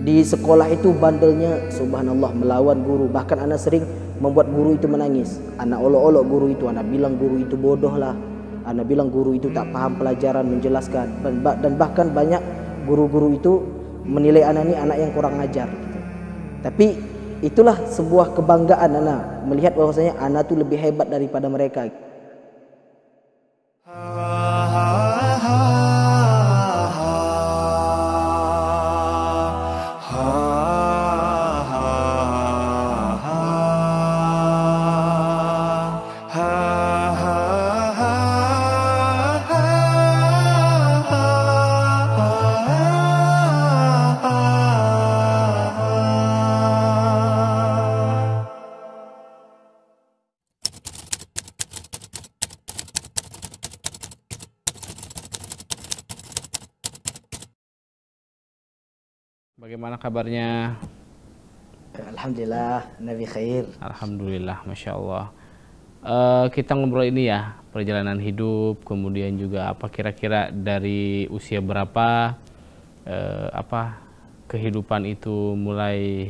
Di sekolah itu bandelnya subhanallah melawan guru. Bahkan anak sering membuat guru itu menangis. Anak olok-olok guru itu, anak bilang guru itu bodoh lah. Anak bilang guru itu tak paham pelajaran menjelaskan. Dan bahkan banyak guru-guru itu menilai anak ini anak yang kurang ajar gitu. Tapi itulah sebuah kebanggaan anak melihat bahwasanya anak itu lebih hebat daripada mereka. Bagaimana kabarnya? Alhamdulillah, Nabi khair. Alhamdulillah, Masya Allah. Kita ngobrol ini ya, perjalanan hidup, kemudian juga apa kira-kira dari usia berapa kehidupan itu mulai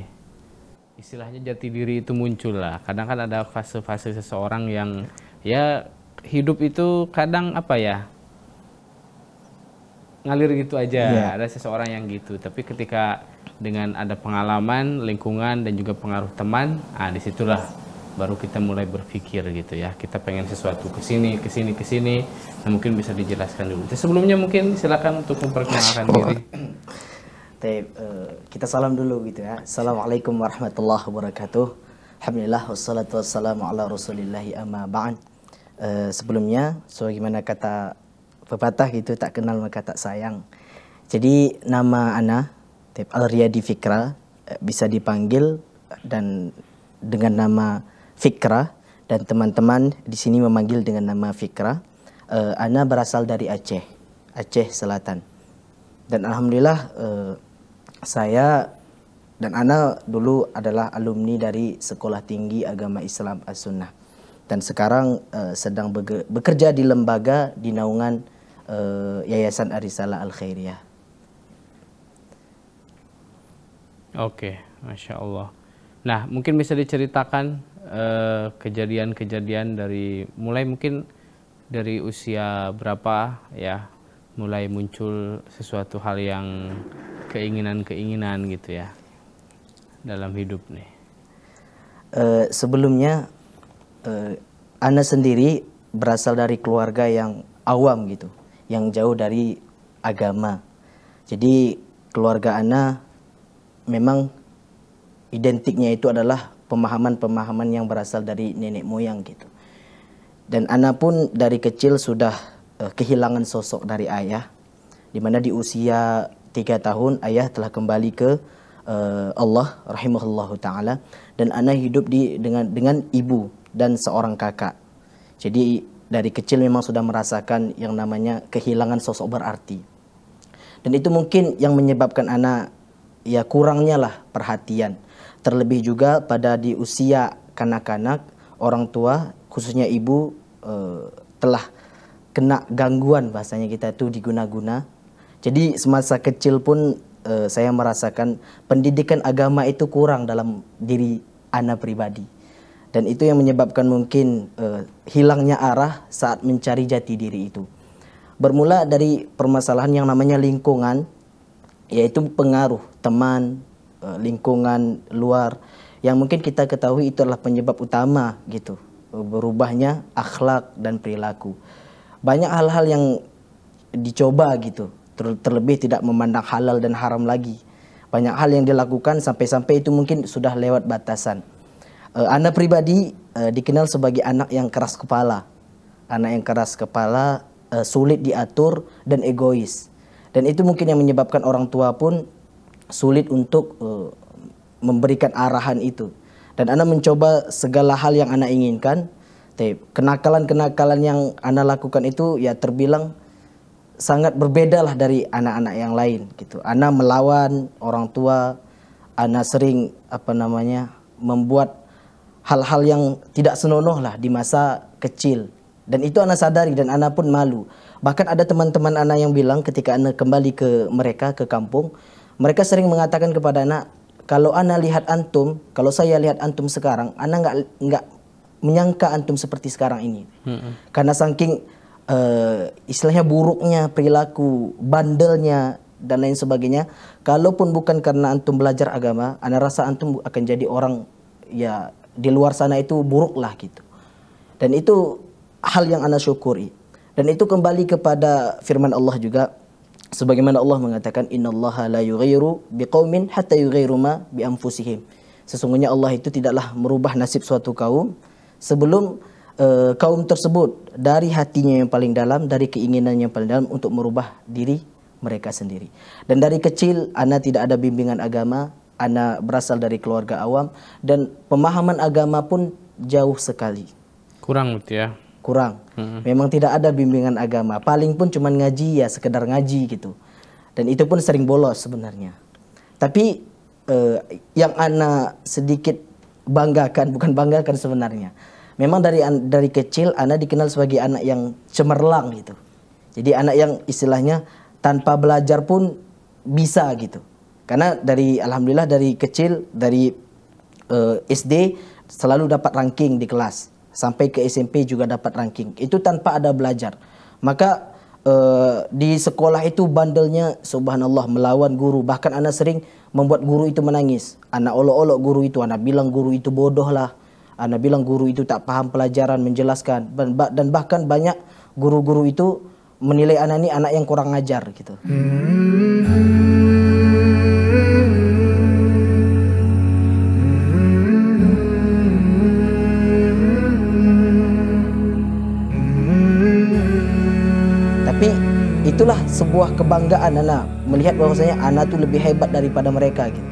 istilahnya jati diri itu muncul lah. Kadang kan ada fase-fase seseorang yang ya hidup itu kadang ngalir gitu aja. Ada seseorang yang gitu, tapi ketika dengan ada pengalaman, lingkungan dan juga pengaruh teman, disitulah baru kita mulai berpikir gitu ya, kita pengen sesuatu kesini. Nah, mungkin bisa dijelaskan dulu. Sebelumnya mungkin silakan untuk memperkenalkan diri. Kita salam dulu gitu ya. Assalamualaikum warahmatullahi wabarakatuh. Alhamdulillah wassalatu wassalamu ala rasulillahi amma ba'd. Sebelumnya, sebagaimana kata pepatah gitu, tak kenal maka tak sayang. Jadi nama ana Al-Riyadi Fikra, bisa dipanggil dan dengan nama Fikra, dan teman-teman di sini memanggil dengan nama Fikra. Ana berasal dari Aceh Selatan. Dan alhamdulillah saya dan ana dulu adalah alumni dari Sekolah Tinggi Agama Islam As-Sunnah. Dan sekarang sedang bekerja di lembaga di naungan Yayasan Arisalah Al-Khairiyah. Oke, Masya Allah. Nah, mungkin bisa diceritakan kejadian-kejadian dari mulai mungkin dari usia berapa ya, mulai muncul sesuatu hal yang keinginan-keinginan gitu ya dalam hidup nih. Sebelumnya ana sendiri berasal dari keluarga yang awam gitu, yang jauh dari agama. Jadi keluarga ana memang identiknya itu adalah pemahaman-pemahaman yang berasal dari nenek moyang gitu. Dan ana pun dari kecil sudah kehilangan sosok dari ayah, di mana di usia 3 tahun ayah telah kembali ke Allah rahimahullahu taala, dan ana hidup dengan ibu dan seorang kakak. Jadi dari kecil memang sudah merasakan yang namanya kehilangan sosok berarti. Dan itu mungkin yang menyebabkan anak ya kurangnya lah perhatian. Terlebih juga pada di usia kanak-kanak, orang tua khususnya ibu telah kena gangguan, bahasanya kita itu diguna-guna. Jadi semasa kecil pun saya merasakan pendidikan agama itu kurang dalam diri anak pribadi. Dan itu yang menyebabkan mungkin hilangnya arah saat mencari jati diri itu. Bermula dari permasalahan yang namanya lingkungan, yaitu pengaruh teman, lingkungan luar, yang mungkin kita ketahui itu adalah penyebab utama gitu, berubahnya akhlak dan perilaku. Banyak hal-hal yang dicoba gitu, terlebih tidak memandang halal dan haram lagi. Banyak hal yang dilakukan sampai-sampai itu mungkin sudah lewat batasan. Anak pribadi dikenal sebagai anak yang keras kepala. Anak yang keras kepala, sulit diatur dan egois. Dan itu mungkin yang menyebabkan orang tua pun sulit untuk memberikan arahan itu. Dan anak mencoba segala hal yang anak inginkan. Kenakalan-kenakalan yang anak lakukan itu ya terbilang sangat berbeda lah dari anak-anak yang lain gitu. Anak melawan orang tua, anak sering membuat hal-hal yang tidak senonoh lah di masa kecil. Dan itu anak sadari dan anak pun malu. Bahkan ada teman-teman anak yang bilang ketika anak kembali ke mereka, ke kampung, Mereka sering mengatakan kepada anak, kalau ana lihat antum, kalau saya lihat antum sekarang, ana nggak menyangka antum seperti sekarang ini. Karena saking istilahnya buruknya perilaku, bandelnya dan lain sebagainya. Kalaupun bukan karena antum belajar agama, ana rasa antum akan jadi orang ya di luar sana itu buruk lah gitu. Dan itu hal yang ana syukuri. Dan itu kembali kepada firman Allah juga, sebagaimana Allah mengatakan, innallaha la yughayyiru biqaumin hatta yughayyiru ma bi anfusihim. Sesungguhnya Allah itu tidaklah merubah nasib suatu kaum sebelum kaum tersebut dari hatinya yang paling dalam, dari keinginan yang paling dalam untuk merubah diri mereka sendiri. Dan dari kecil ana tidak ada bimbingan agama, ana berasal dari keluarga awam dan pemahaman agama pun jauh sekali. Kurang gitu ya. Kurang. Memang tidak ada bimbingan agama. Paling pun cuma ngaji ya, sekedar ngaji gitu. Dan itu pun sering bolos sebenarnya. Tapi yang ana sedikit banggakan, bukan banggakan sebenarnya. Memang dari kecil ana dikenal sebagai anak yang cemerlang gitu. Jadi anak yang istilahnya tanpa belajar pun bisa gitu. Karena alhamdulillah dari kecil, dari SD selalu dapat ranking di kelas. Sampai ke SMP juga dapat ranking. Itu tanpa ada belajar. Maka di sekolah itu bandelnya subhanallah melawan guru. Bahkan anak sering membuat guru itu menangis. Anak olok-olok guru itu. Anak bilang guru itu bodoh lah. Anak bilang guru itu tak paham pelajaran, menjelaskan. Dan bahkan banyak guru-guru itu menilai anak ini anak yang kurang ngajar gitu. Itulah sebuah kebanggaan Ana melihat bahwasanya Ana tuh lebih hebat daripada mereka gitu.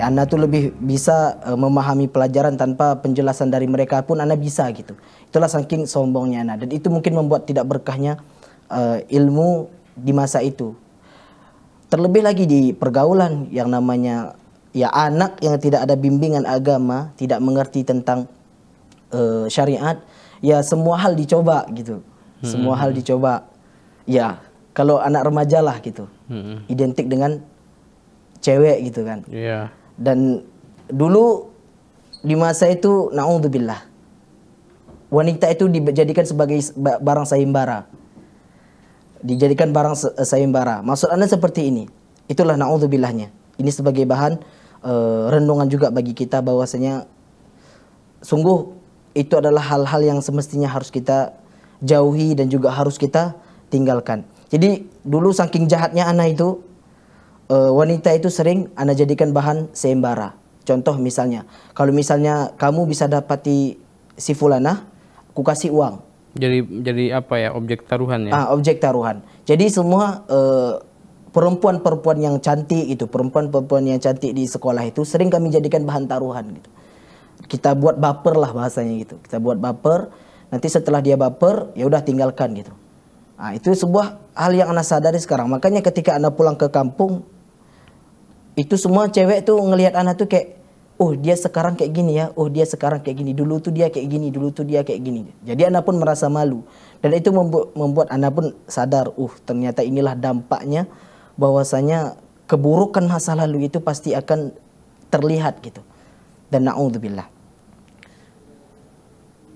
Ana tuh lebih bisa memahami pelajaran tanpa penjelasan dari mereka pun Ana bisa gitu. Itulah saking sombongnya Ana, dan itu mungkin membuat tidak berkahnya ilmu di masa itu. Terlebih lagi di pergaulan yang namanya ya anak yang tidak ada bimbingan agama, tidak mengerti tentang syariat, ya semua hal dicoba gitu. Semua hal dicoba. Ya, kalau anak remaja lah gitu, identik dengan cewek gitu kan. Yeah. Dan dulu di masa itu, na'udzubillah, wanita itu dijadikan sebagai barang sayembara. Dijadikan barang sayembara. Maksud Anda seperti ini. Itulah na'udzubillahnya. Ini sebagai bahan renungan juga bagi kita bahwasanya sungguh itu adalah hal-hal yang semestinya harus kita jauhi dan juga harus kita tinggalkan. Jadi dulu saking jahatnya Ana itu, wanita itu sering Ana jadikan bahan sayembara. Contoh misalnya, kalau misalnya kamu bisa dapati si fulana, aku kasih uang. Jadi apa ya, objek taruhan ya? Objek taruhan. Jadi semua perempuan-perempuan yang cantik itu, perempuan-perempuan yang cantik di sekolah itu sering kami jadikan bahan taruhan gitu. Kita buat baper lah bahasanya gitu. Kita buat baper, nanti setelah dia baper, ya udah tinggalkan gitu. Itu sebuah hal yang Ana sadari sekarang. Makanya ketika Ana pulang ke kampung, itu semua cewek tuh ngelihat Ana tuh kayak, oh dia sekarang kayak gini ya, oh dia sekarang kayak gini, dulu tuh dia kayak gini, dulu tuh dia kayak gini. Jadi Ana pun merasa malu. Dan itu membuat Ana pun sadar, ternyata inilah dampaknya bahwasanya keburukan masa lalu itu pasti akan terlihat gitu. Dan na'udzubillah.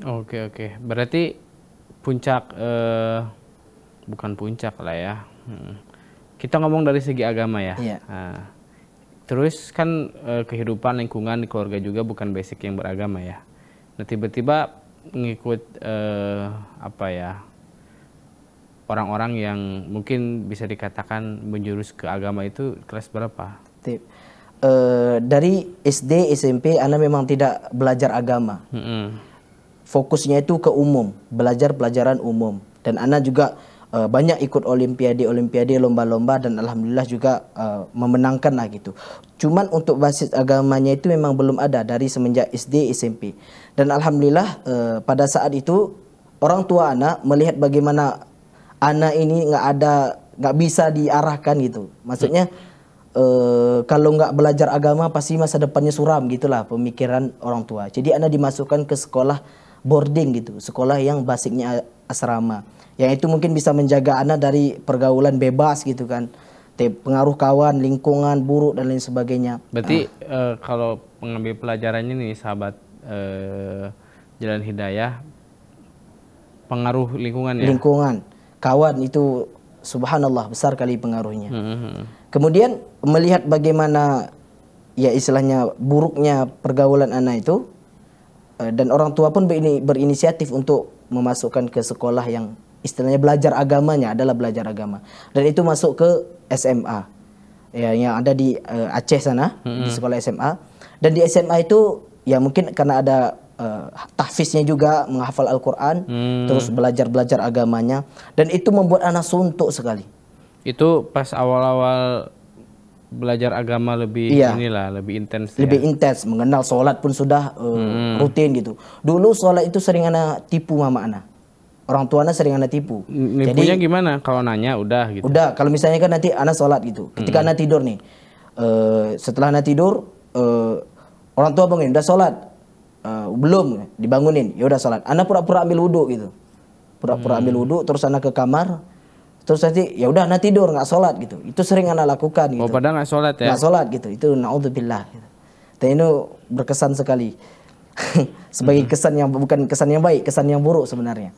Oke. Berarti puncak, bukan puncak lah ya. Kita ngomong dari segi agama ya. Iya. Terus kan kehidupan lingkungan di keluarga juga bukan basic yang beragama ya. Nah tiba-tiba ngikut orang-orang yang mungkin bisa dikatakan menjurus ke agama itu kelas berapa? Dari SD, SMP Ana memang tidak belajar agama. Fokusnya itu ke umum, belajar pelajaran umum. Dan Ana juga banyak ikut olimpiade, lomba-lomba, dan alhamdulillah juga memenangkan lah gitu. Cuman untuk basis agamanya itu memang belum ada dari semenjak SD, SMP. Dan alhamdulillah pada saat itu orang tua Ana melihat bagaimana Ana ini nggak bisa diarahkan gitu. Maksudnya kalau nggak belajar agama pasti masa depannya suram gitulah pemikiran orang tua. Jadi Ana dimasukkan ke sekolah boarding gitu, sekolah yang basicnya asrama. Yang itu mungkin bisa menjaga Ana dari pergaulan bebas gitu kan. pengaruh kawan, lingkungan buruk dan lain sebagainya. Berarti kalau mengambil pelajarannya nih sahabat Jalan Hidayah, pengaruh lingkungan ya. Lingkungan, kawan itu subhanallah besar kali pengaruhnya. Kemudian melihat bagaimana ya istilahnya buruknya pergaulan anak itu, dan orang tua pun berinisiatif untuk memasukkan ke sekolah yang istilahnya belajar agamanya adalah belajar agama, dan itu masuk ke SMA ya yang ada di Aceh sana, di sekolah SMA. Dan di SMA itu ya mungkin karena ada tahfiznya juga, menghafal Al-Quran, terus belajar agamanya, dan itu membuat anak suntuk sekali. Itu pas awal-awal belajar agama lebih lebih intens. Lebih intens, mengenal sholat pun sudah rutin gitu. Dulu sholat itu sering anak tipu mama anak. Orang tua anak sering anak tipu. Nipunya jadi gimana? Kalau nanya udah gitu. Udah, kalau misalnya kan nanti anak sholat gitu. Ketika anak tidur nih, setelah anak tidur, orang tua bangun, udah sholat. Belum, dibangunin, ya udah sholat. Anak pura-pura ambil wudhu gitu. Pura-pura ambil wudhu, terus anak ke kamar. Terus nanti ya udah anak tidur nggak sholat gitu. Itu sering anak lakukan gitu. Padahal nggak sholat ya? Nggak sholat gitu. Itu naudzubillah. Gitu. Dan itu berkesan sekali. Sebagai kesan yang bukan kesan yang baik, kesan yang buruk sebenarnya.